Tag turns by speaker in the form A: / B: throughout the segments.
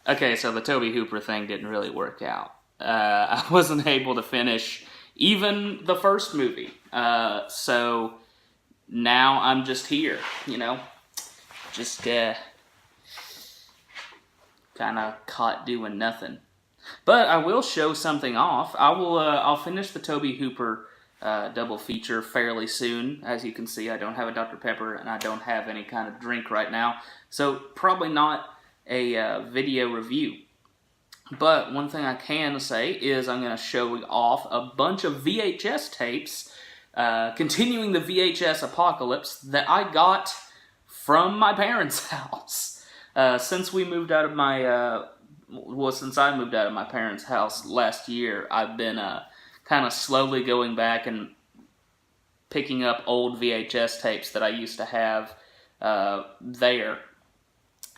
A: Okay, so the Tobe Hooper thing didn't really work out. I wasn't able to finish even the first movie. So now I'm just here, just kind of caught doing nothing. But I will show something off. I'll finish the Tobe Hooper double feature fairly soon. As you can see, I don't have a Dr. Pepper and I don't have any kind of drink right now. So probably not a video review. But one thing I can say is I'm going to show off a bunch of VHS tapes, continuing the VHS apocalypse that I got from my parents' house. Since we moved out of my, since I moved out of my parents' house last year, I've been kind of slowly going back and picking up old VHS tapes that I used to have there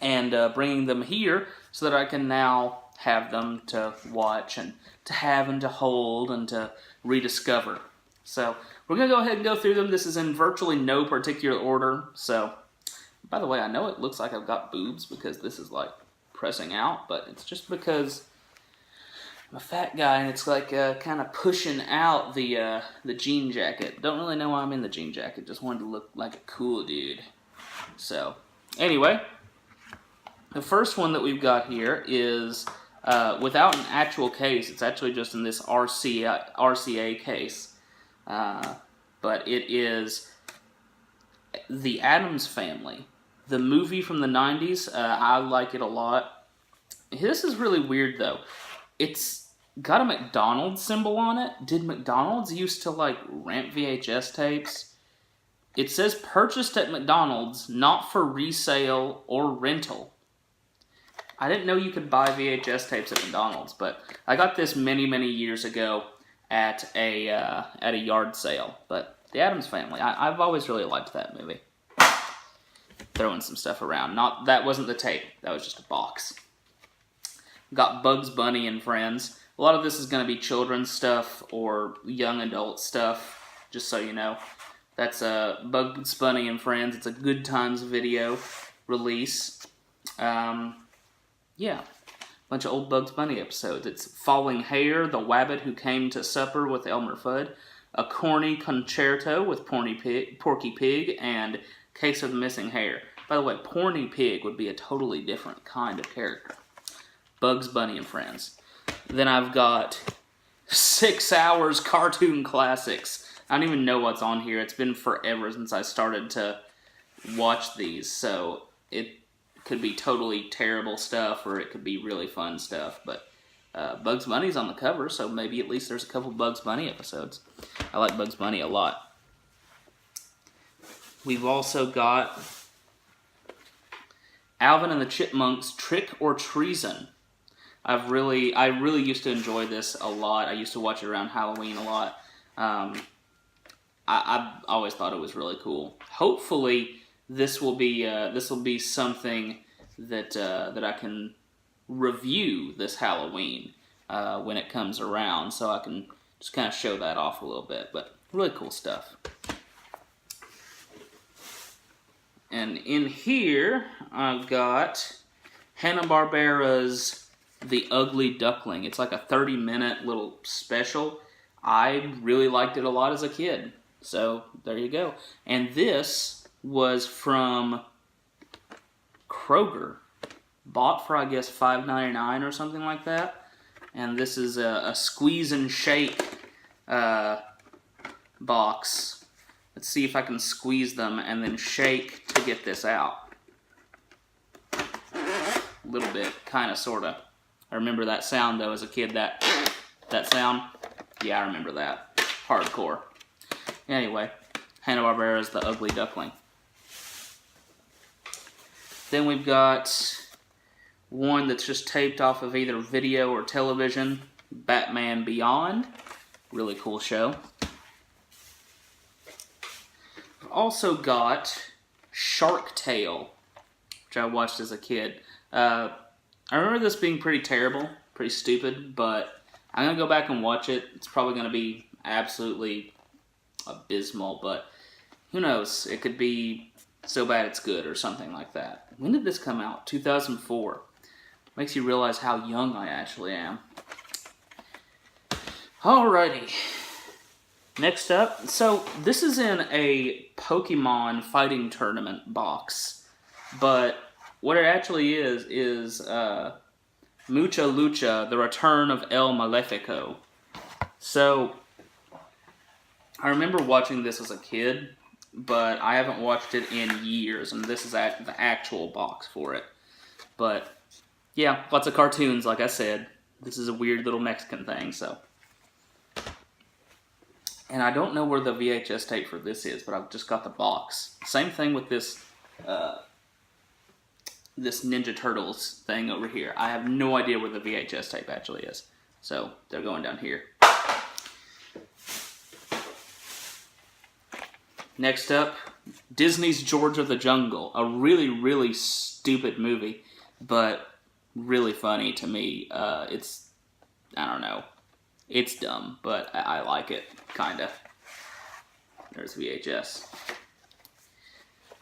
A: and bringing them here so that I can now have them to watch and to have and to hold and to rediscover. So we're going to go ahead and go through them. This is in virtually no particular order. So, by the way, I know it looks like I've got boobs because this is like pressing out, but it's just because I'm a fat guy and it's like kind of pushing out the jean jacket. Don't really know why I'm in the jean jacket. Just wanted to look like a cool dude. So, anyway, the first one that we've got here is without an actual case. It's actually just in this RCA case. But it is The Addams Family. The movie from the 90s. I like it a lot. This is really weird, though. It's got a McDonald's symbol on it. Did McDonald's used to, like, rent VHS tapes? It says purchased at McDonald's, not for resale or rental. I didn't know you could buy VHS tapes at McDonald's, but I got this many, many years ago at a yard sale. But The Addams Family, I've always really liked that movie. Throwing some stuff around. That wasn't the tape. That was just a box. Got Bugs Bunny and Friends. A lot of this is going to be children's stuff or young adult stuff, just so you know. That's Bugs Bunny and Friends. It's a Good Times video release. Yeah, bunch of old Bugs Bunny episodes. It's Falling Hair, The Wabbit Who Came to Supper with Elmer Fudd, A Corny Concerto with Porky Pig, and Case of the Missing Hair. By the way, Porny Pig would be a totally different kind of character. Bugs Bunny and Friends. Then I've got 6 Hours Cartoon Classics. I don't even know what's on here. It's been forever since I started to watch these, so it could be totally terrible stuff or it could be really fun stuff, but Bugs Bunny's on the cover, so maybe at least there's a couple Bugs Bunny episodes. I like Bugs Bunny a lot. We've also got Alvin and the Chipmunks, Trick or Treason. I really used to enjoy this a lot. I used to watch it around Halloween a lot. I always thought it was really cool. Hopefully, this will be something that I can review this Halloween when it comes around, so I can just kind of show that off a little bit. But really cool stuff. And in here, I've got Hanna-Barbera's The Ugly Duckling. It's like a 30-minute little special. I really liked it a lot as a kid. So, there you go. And this was from Kroger. Bought for, I guess, $5.99 or something like that. And this is a squeeze and shake box. Let's see if I can squeeze them and then shake to get this out. A little bit, kind of, sort of. I remember that sound, though, as a kid. That sound? Yeah, I remember that. Hardcore. Anyway, Hanna-Barbera's The Ugly Duckling. Then we've got one that's just taped off of either video or television. Batman Beyond. Really cool show. I've also got Shark Tale, which I watched as a kid. I remember this being pretty terrible, pretty stupid, but I'm going to go back and watch it. It's probably going to be absolutely abysmal, but who knows? It could be so bad it's good or something like that. When did this come out? 2004. Makes you realize how young I actually am. Alrighty. Next up, so this is in a Pokemon fighting tournament box, but what it actually is Mucha Lucha, The Return of El Malefico. So, I remember watching this as a kid, but I haven't watched it in years, and this is the actual box for it. But, yeah, lots of cartoons, like I said. This is a weird little Mexican thing, so. And I don't know where the VHS tape for this is, but I've just got the box. Same thing with this this Ninja Turtles thing over here. I have no idea where the VHS tape actually is. So, they're going down here. Next up, Disney's George of the Jungle. A really, really stupid movie, but really funny to me. I don't know. It's dumb, but I like it, kinda. There's VHS.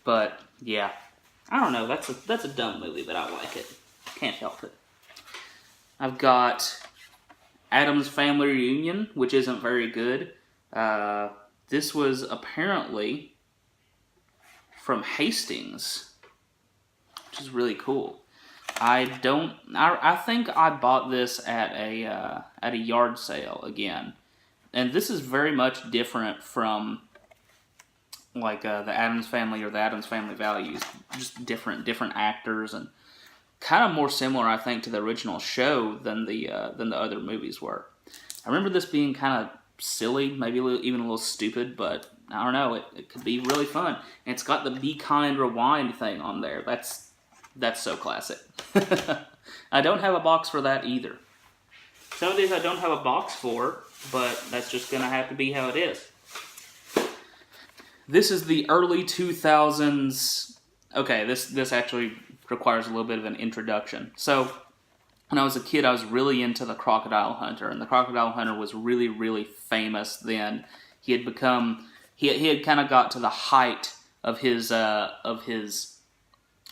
A: But, yeah. I don't know, that's a dumb movie, but I like it. Can't help it. I've got Addams Family Reunion, which isn't very good. This was apparently from Hastings, which is really cool. I think I bought this at a yard sale again, and this is very much different from like the Addams Family or the Addams Family Values. Just different actors, and kind of more similar, I think, to the original show than the other movies were. I remember this being kind of silly, maybe even a little stupid, but I don't know. It could be really fun. And it's got the Be Kind Rewind thing on there. That's so classic. I don't have a box for that either. Some of these I don't have a box for, but that's just going to have to be how it is. This is the early 2000s. Okay, this actually requires a little bit of an introduction. So, when I was a kid, I was really into the Crocodile Hunter, and the Crocodile Hunter was really, really famous then. He had become, he had kind of got to the height of his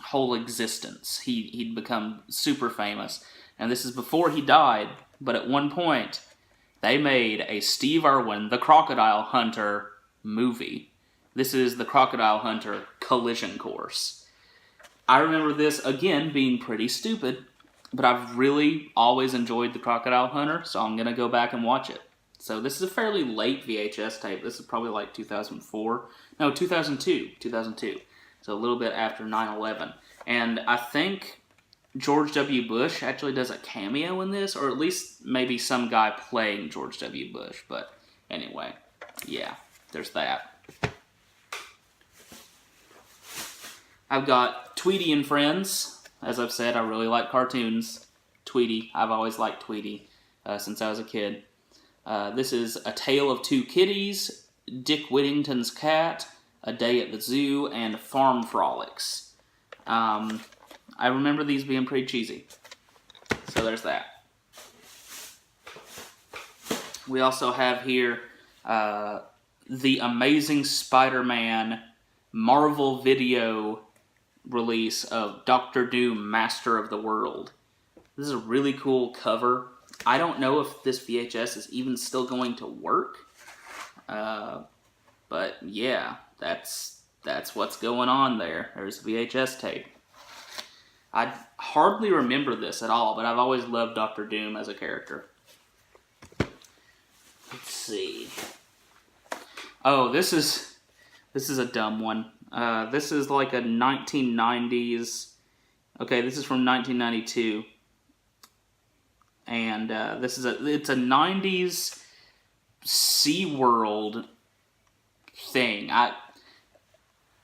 A: whole existence. He'd become super famous, and this is before he died, but at one point, they made a Steve Irwin, the Crocodile Hunter movie. This is the Crocodile Hunter Collision Course. I remember this, again, being pretty stupid, but I've really always enjoyed the Crocodile Hunter, so I'm going to go back and watch it. So this is a fairly late VHS tape. This is probably like 2004. No, 2002. So a little bit after 9/11. And I think George W. Bush actually does a cameo in this, or at least maybe some guy playing George W. Bush. But anyway, yeah, there's that. I've got Tweety and Friends. As I've said, I really like cartoons. Tweety, I've always liked Tweety since I was a kid. This is A Tale of Two Kitties, Dick Whittington's Cat, A Day at the Zoo, and Farm Frolics. I remember these being pretty cheesy. So there's that. We also have here the Amazing Spider-Man Marvel Video release of Dr. Doom, Master of the World. This is a really cool cover. I don't know if this VHS is even still going to work. But yeah, that's what's going on there. There's VHS tape. I hardly remember this at all, but I've always loved Dr. Doom as a character. Let's see. Oh, this is a dumb one. This is like a 1990s... Okay, this is from 1992. And it's a 90s SeaWorld thing.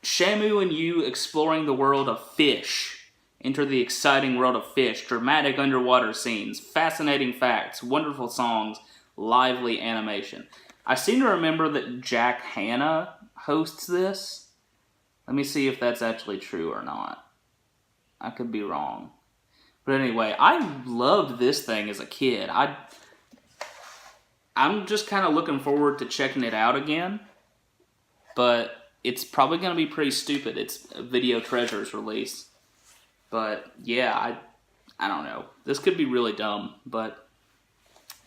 A: Shamu and you exploring the world of fish. Enter the exciting world of fish. Dramatic underwater scenes. Fascinating facts. Wonderful songs. Lively animation. I seem to remember that Jack Hanna hosts this. Let me see if that's actually true or not. I could be wrong. But anyway, I loved this thing as a kid. I'm just kind of looking forward to checking it out again. But it's probably going to be pretty stupid. It's a Video Treasures release. But yeah, I don't know. This could be really dumb, but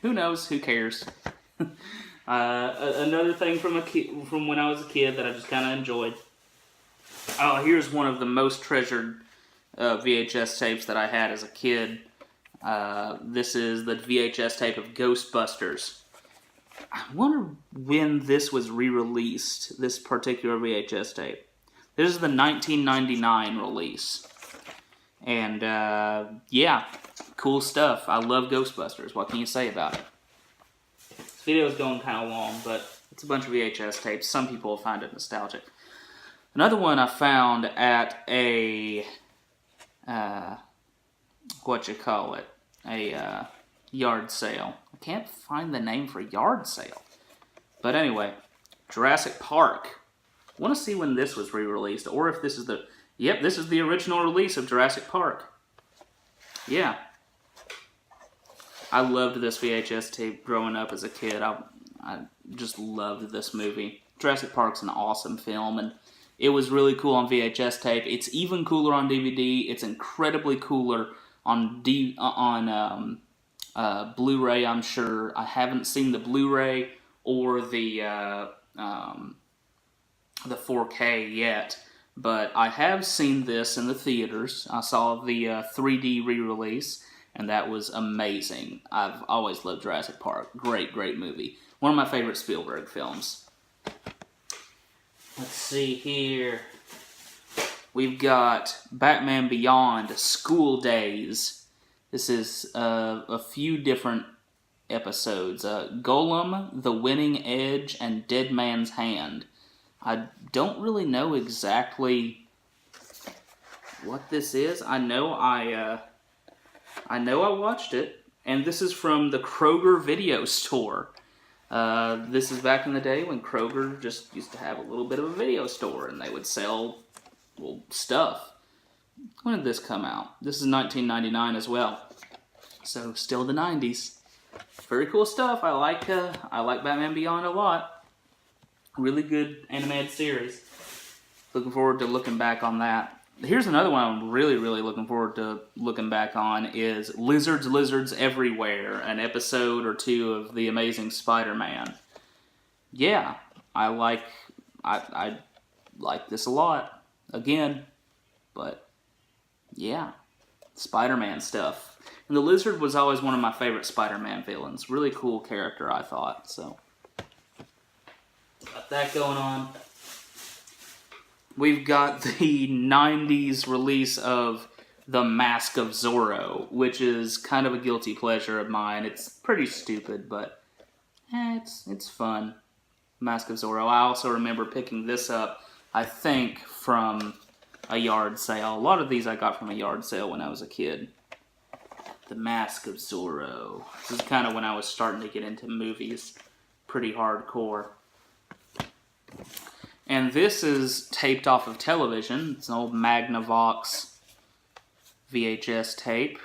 A: who knows? Who cares? Another thing from when I was a kid that I just kind of enjoyed. Oh, here's one of the most treasured VHS tapes that I had as a kid. This is the VHS tape of Ghostbusters. I wonder when this was re-released, this particular VHS tape. This is the 1999 release. And, yeah, cool stuff. I love Ghostbusters. What can you say about it? This video is going kind of long, but it's a bunch of VHS tapes. Some people will find it nostalgic. Another one I found at a, a yard sale. I can't find the name for yard sale. But anyway, Jurassic Park. I want to see when this was re-released, or if this is the... Yep, this is the original release of Jurassic Park. Yeah. I loved this VHS tape growing up as a kid. I just loved this movie. Jurassic Park's an awesome film, and it was really cool on VHS tape. It's even cooler on DVD. It's incredibly cooler on Blu-ray, I'm sure. I haven't seen the Blu-ray or the 4K yet, but I have seen this in the theaters. I saw the 3D re-release, and that was amazing. I've always loved Jurassic Park. Great, great movie. One of my favorite Spielberg films. Let's see here. We've got Batman Beyond, School Days. This is a few different episodes. Golem, The Winning Edge, and Dead Man's Hand. I don't really know exactly what this is. I know I watched it, and this is from the Kroger video store. This is back in the day when Kroger just used to have a little bit of a video store, and they would sell, well, stuff. When did this come out? This is 1999 as well, so still the 90s. Very cool stuff. I like Batman Beyond a lot. Really good animated series. Looking forward to looking back on that. Here's another one I'm really, really looking forward to looking back on is Lizards, Lizards Everywhere, an episode or two of The Amazing Spider-Man. Yeah, I like this a lot. Again, but yeah, Spider-Man stuff. And the Lizard was always one of my favorite Spider-Man villains. Really cool character, I thought, so... Got that going on. We've got the 90s release of The Mask of Zorro, which is kind of a guilty pleasure of mine. It's pretty stupid, but it's fun. Mask of Zorro. I also remember picking this up, I think, from a yard sale. A lot of these I got from a yard sale when I was a kid. The Mask of Zorro. This is kind of when I was starting to get into movies. Pretty hardcore. And this is taped off of television. It's an old Magnavox VHS tape.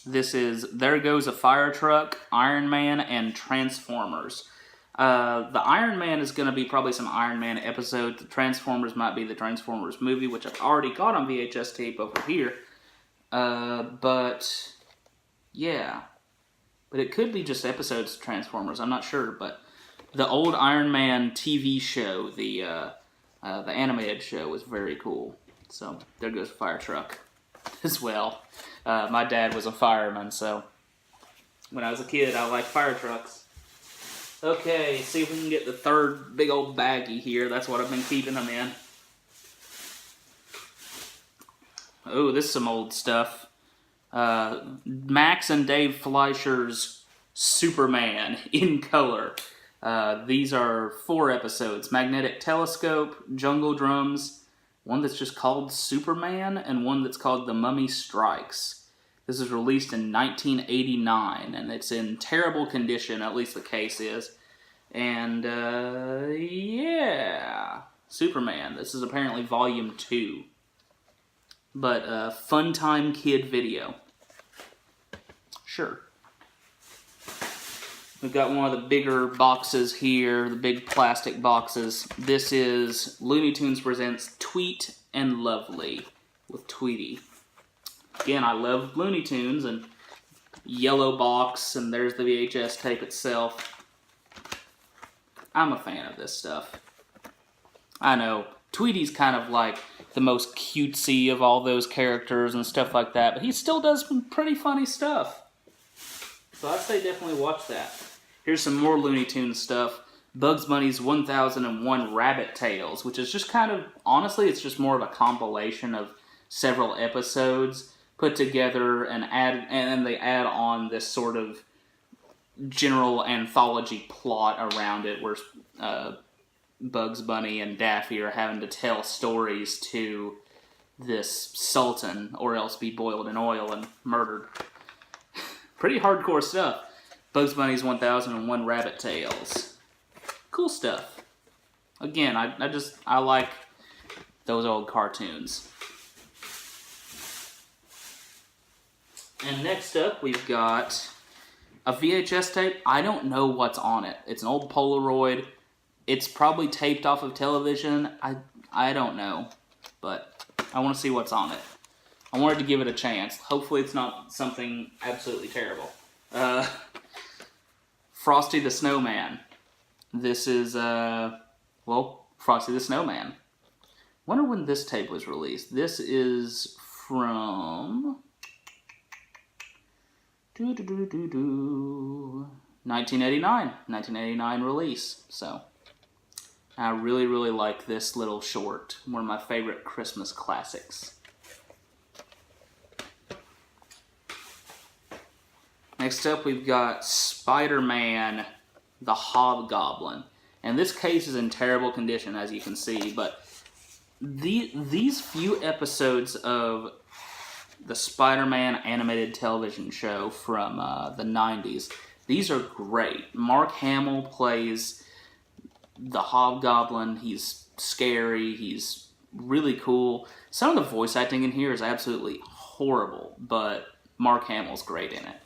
A: This is There Goes a Fire Truck, Iron Man, and Transformers. The Iron Man is going to be probably some Iron Man episode. The Transformers might be the Transformers movie, which I've already got on VHS tape over here. But, yeah. But it could be just episodes of Transformers. I'm not sure, but... The old Iron Man TV show, the animated show, was very cool. So, there goes a fire truck as well. My dad was a fireman, so when I was a kid, I liked fire trucks. Okay, see if we can get the third big old baggie here. That's what I've been keeping them in. Oh, this is some old stuff. Max and Dave Fleischer's Superman in color. These are 4 episodes. Magnetic Telescope, Jungle Drums, one that's just called Superman, and one that's called The Mummy Strikes. This is released in 1989, and it's in terrible condition, at least the case is. And, yeah, Superman. This is apparently Volume 2. But, Fun Time Kid video. Sure. We've got one of the bigger boxes here, the big plastic boxes. This is Looney Tunes Presents Tweet and Lovely with Tweety. Again, I love Looney Tunes, and yellow box, and there's the VHS tape itself. I'm a fan of this stuff. I know, Tweety's kind of like the most cutesy of all those characters and stuff like that, but he still does some pretty funny stuff. So I'd say definitely watch that. Here's some more Looney Tunes stuff. Bugs Bunny's 1001 Rabbit Tales, which is just kind of, honestly, it's just more of a compilation of several episodes put together and they add on this sort of general anthology plot around it where Bugs Bunny and Daffy are having to tell stories to this sultan or else be boiled in oil and murdered. Pretty hardcore stuff. Bugs Bunny's 1001 Rabbit Tales. Cool stuff. Again, I like those old cartoons. And next up, we've got a VHS tape. I don't know what's on it. It's an old Polaroid. It's probably taped off of television. I don't know. But I want to see what's on it. I wanted to give it a chance. Hopefully it's not something absolutely terrible. Frosty the Snowman. This is, Frosty the Snowman. Wonder when this tape was released. This is from 1989 release. So I really, really like this little short. One of my favorite Christmas classics. Next up, we've got Spider-Man the Hobgoblin. And this case is in terrible condition, as you can see, but these few episodes of the Spider-Man animated television show from the 90s, these are great. Mark Hamill plays the Hobgoblin. He's scary. He's really cool. Some of the voice acting in here is absolutely horrible, but Mark Hamill's great in it.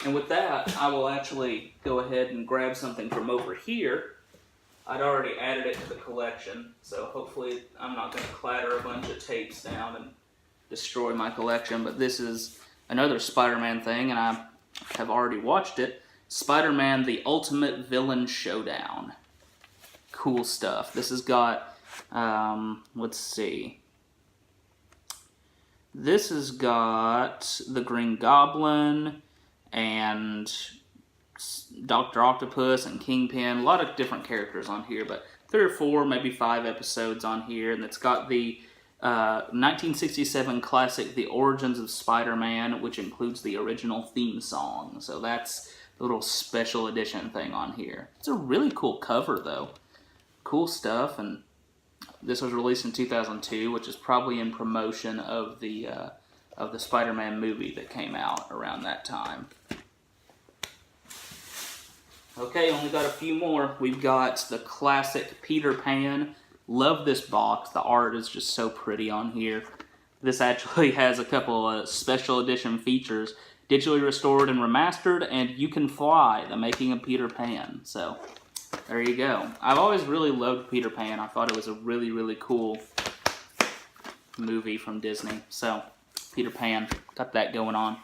A: And with that, I will actually go ahead and grab something from over here. I'd already added it to the collection, so hopefully I'm not going to clatter a bunch of tapes down and destroy my collection. But this is another Spider-Man thing, and I have already watched it. Spider-Man: The Ultimate Villain Showdown. Cool stuff. This has got, let's see. This has got the Green Goblin and Dr. Octopus and Kingpin. A lot of different characters on here, but 3 or 4, maybe 5 episodes on here. And it's got the 1967 classic The Origins of Spider-Man, which includes the original theme song. So that's the little special edition thing on here. It's a really cool cover, though. Cool stuff, and this was released in 2002, which is probably in promotion of the Spider-Man movie that came out around that time. Okay, only got a few more. We've got the classic Peter Pan. Love this box. The art is just so pretty on here. This actually has a couple of special edition features. Digitally restored and remastered, and You Can Fly, the making of Peter Pan. So, there you go. I've always really loved Peter Pan. I thought it was a really, really cool movie from Disney. So, Peter Pan, got that going on.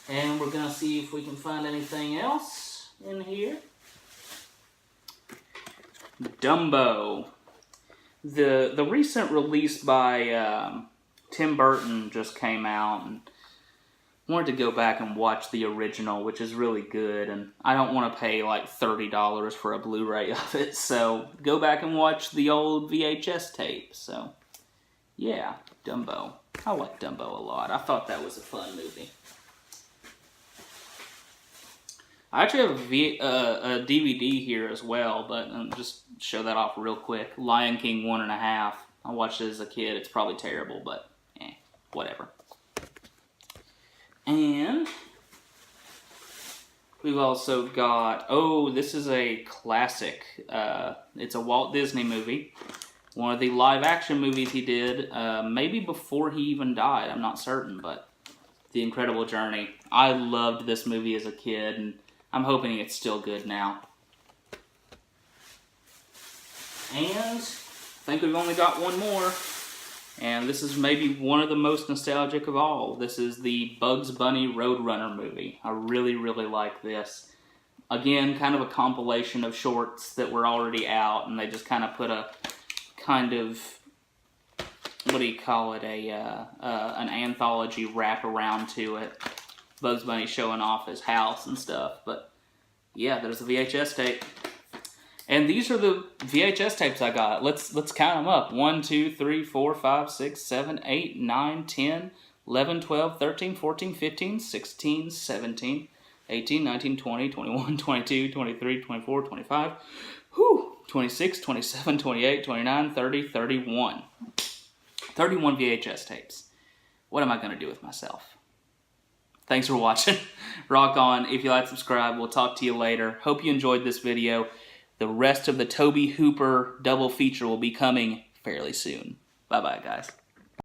A: And we're going to see if we can find anything else in here. Dumbo. The recent release by Tim Burton just came out, and wanted to go back and watch the original, which is really good, and I don't want to pay like $30 for a Blu-ray of it, so go back and watch the old VHS tape. So, yeah, Dumbo. I like Dumbo a lot. I thought that was a fun movie. I actually have a DVD here as well, but just show that off real quick. Lion King 1.5. I watched it as a kid. It's probably terrible, but whatever. And we've also got, this is a classic. It's a Walt Disney movie. One of the live action movies he did, maybe before he even died. I'm not certain, but The Incredible Journey. I loved this movie as a kid, and I'm hoping it's still good now. And think we've only got one more. And this is maybe one of the most nostalgic of all. This is the Bugs Bunny Roadrunner movie. I really, really like this. Again, kind of a compilation of shorts that were already out, and they just kind of put a kind of, what do you call it, an anthology wrap around to it. Bugs Bunny showing off his house and stuff. But yeah, there's a VHS tape. And these are the VHS tapes I got. Let's count them up. 1, 2, 3, 4, 5, 6, 7, 8, 9, 10, 11, 12, 13, 14, 15, 16, 17, 18, 19, 20, 21, 22, 23, 24, 25, 26, 27, 28, 29, 30, 31. 31 VHS tapes. What am I going to do with myself? Thanks for watching. Rock on. If you like, subscribe. We'll talk to you later. Hope you enjoyed this video. The rest of the Tobe Hooper double feature will be coming fairly soon. Bye-bye, guys.